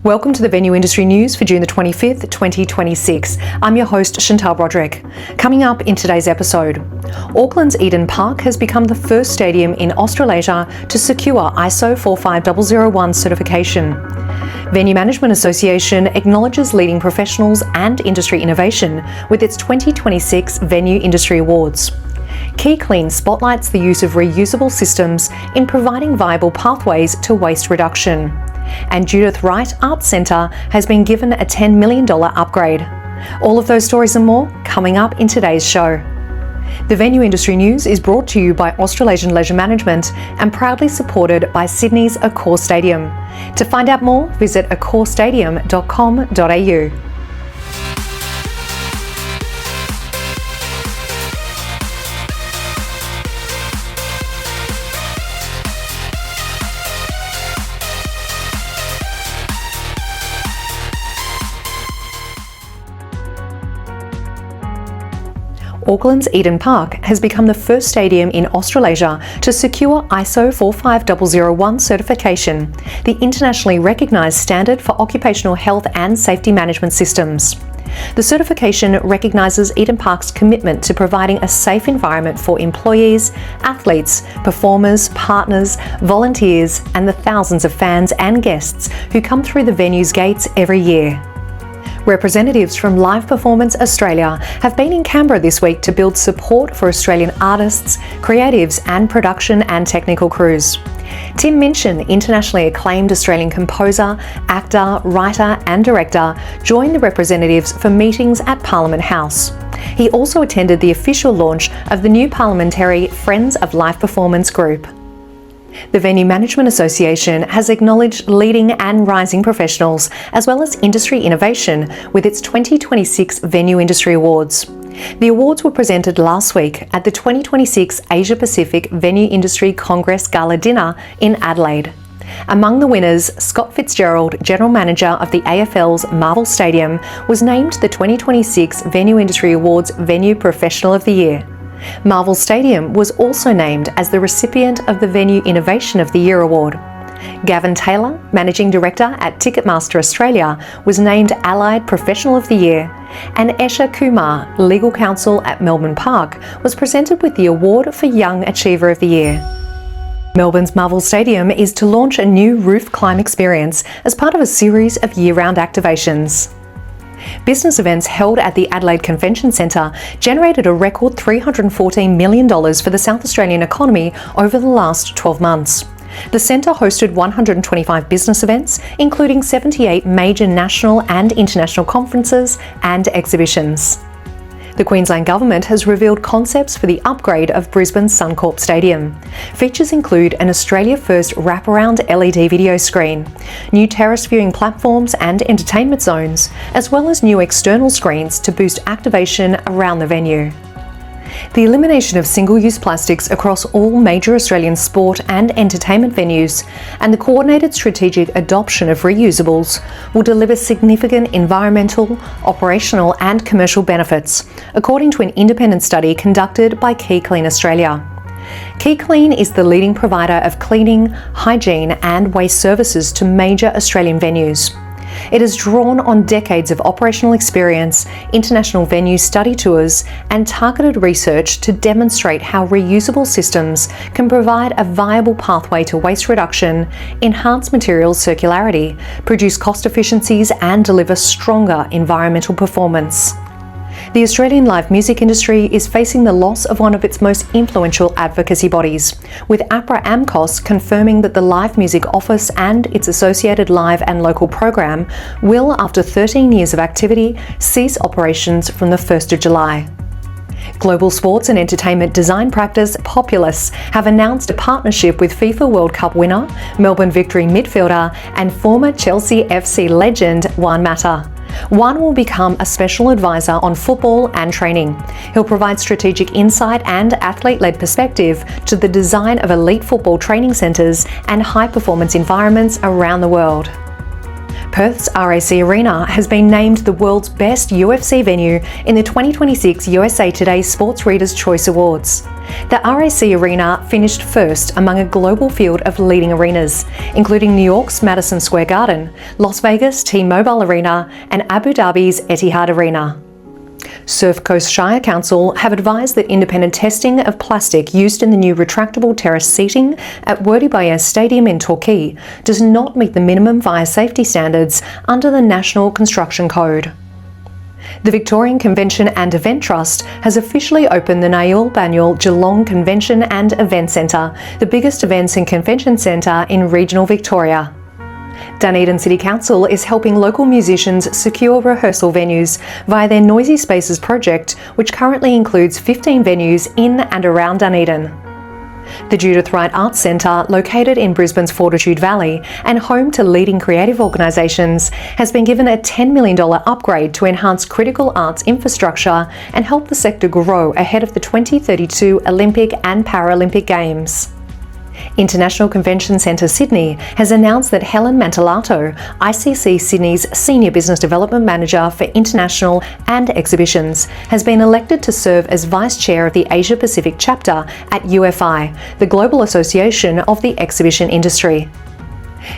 Welcome to the Venue Industry News for June the 25th, 2026. I'm your host, Chantal Broderick. Coming up in today's episode, Auckland's Eden Park has become the first stadium in Australasia to secure ISO 45001 certification. Venue Management Association acknowledges leading professionals and industry innovation with its 2026 Venue Industry Awards. Quayclean spotlights the use of reusable systems in providing viable pathways to waste reduction. And Judith Wright Arts Centre has been given a $10 million upgrade. All of those stories and more coming up in today's show. The Venue Industry News is brought to you by Australasian Leisure Management and proudly supported by Sydney's Accor Stadium. To find out more, visit accorstadium.com.au. Auckland's Eden Park has become the first stadium in Australasia to secure ISO 45001 certification, the internationally recognised standard for occupational health and safety management systems. The certification recognises Eden Park's commitment to providing a safe environment for employees, athletes, performers, partners, volunteers, and the thousands of fans and guests who come through the venue's gates every year. Representatives from Live Performance Australia have been in Canberra this week to build support for Australian artists, creatives and production and technical crews. Tim Minchin, internationally acclaimed Australian composer, actor, writer and director, joined the representatives for meetings at Parliament House. He also attended the official launch of the new parliamentary Friends of Live Performance group. The Venue Management Association has acknowledged leading and rising professionals as well as industry innovation with its 2026 Venue Industry Awards. The awards were presented last week at the 2026 Asia Pacific Venue Industry Congress Gala Dinner in Adelaide. Among the winners, Scott Fitzgerald, General Manager of the AFL's Marvel Stadium, was named the 2026 Venue Industry Awards Venue Professional of the Year. Marvel Stadium was also named as the recipient of the Venue Innovation of the Year Award. Gavin Taylor, Managing Director at Ticketmaster Australia, was named Allied Professional of the Year, and Esha Kumar, Legal Counsel at Melbourne Park, was presented with the award for Young Achiever of the Year. Melbourne's Marvel Stadium is to launch a new roof climb experience as part of a series of year-round activations. Business events held at the Adelaide Convention Centre generated a record $314 million for the South Australian economy over the last 12 months. The centre hosted 125 business events, including 78 major national and international conferences and exhibitions. The Queensland Government has revealed concepts for the upgrade of Brisbane's Suncorp Stadium. Features include an Australia-first wraparound LED video screen, new terrace viewing platforms and entertainment zones, as well as new external screens to boost activation around the venue. The elimination of single-use plastics across all major Australian sport and entertainment venues and the coordinated strategic adoption of reusables will deliver significant environmental, operational and commercial benefits, according to an independent study conducted by Quayclean Australia. Quayclean is the leading provider of cleaning, hygiene and waste services to major Australian venues. It has drawn on decades of operational experience, international venue study tours, and targeted research to demonstrate how reusable systems can provide a viable pathway to waste reduction, enhance materials circularity, produce cost efficiencies, and deliver stronger environmental performance. The Australian live music industry is facing the loss of one of its most influential advocacy bodies, with APRA-AMCOS confirming that the Live Music Office and its associated live and local program will, after 13 years of activity, cease operations from the 1st of July. Global sports and entertainment design practice Populous have announced a partnership with FIFA World Cup winner, Melbourne Victory midfielder and former Chelsea FC legend Juan Mata. Juan will become a special advisor on football and training. He'll provide strategic insight and athlete-led perspective to the design of elite football training centres and high-performance environments around the world. Perth's RAC Arena has been named the world's best UFC venue in the 2026 USA Today Sports Readers' Choice Awards. The RAC Arena finished first among a global field of leading arenas, including New York's Madison Square Garden, Las Vegas' T-Mobile Arena, and Abu Dhabi's Etihad Arena. Surf Coast Shire Council have advised that independent testing of plastic used in the new retractable terrace seating at Australasian Stadium in Torquay does not meet the minimum fire safety standards under the National Construction Code. The Victorian Convention and Event Trust has officially opened the Naul Banyul Geelong Convention and Event Centre, the biggest events and convention centre in regional Victoria. Dunedin City Council is helping local musicians secure rehearsal venues via their Noisy Spaces project, which currently includes 15 venues in and around Dunedin. The Judith Wright Arts Centre, located in Brisbane's Fortitude Valley and home to leading creative organisations, has been given a $10 million upgrade to enhance critical arts infrastructure and help the sector grow ahead of the 2032 Olympic and Paralympic Games. International Convention Centre Sydney has announced that Helen Mantellato, ICC Sydney's Senior Business Development Manager for International and Exhibitions, has been elected to serve as Vice Chair of the Asia Pacific Chapter at UFI, the Global Association of the Exhibition Industry.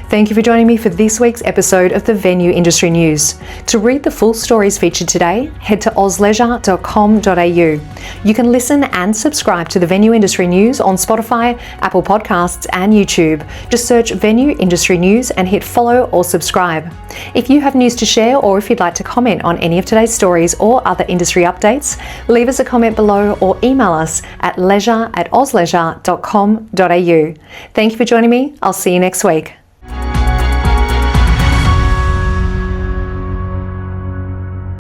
Thank you for joining me for this week's episode of the Venue Industry News. To read the full stories featured today, head to ausleisure.com.au. You can listen and subscribe to the Venue Industry News on Spotify, Apple Podcasts and YouTube. Just search Venue Industry News and hit follow or subscribe. If you have news to share or if you'd like to comment on any of today's stories or other industry updates, leave us a comment below or email us at leisure@ausleisure.com.au. Thank you for joining me. I'll see you next week.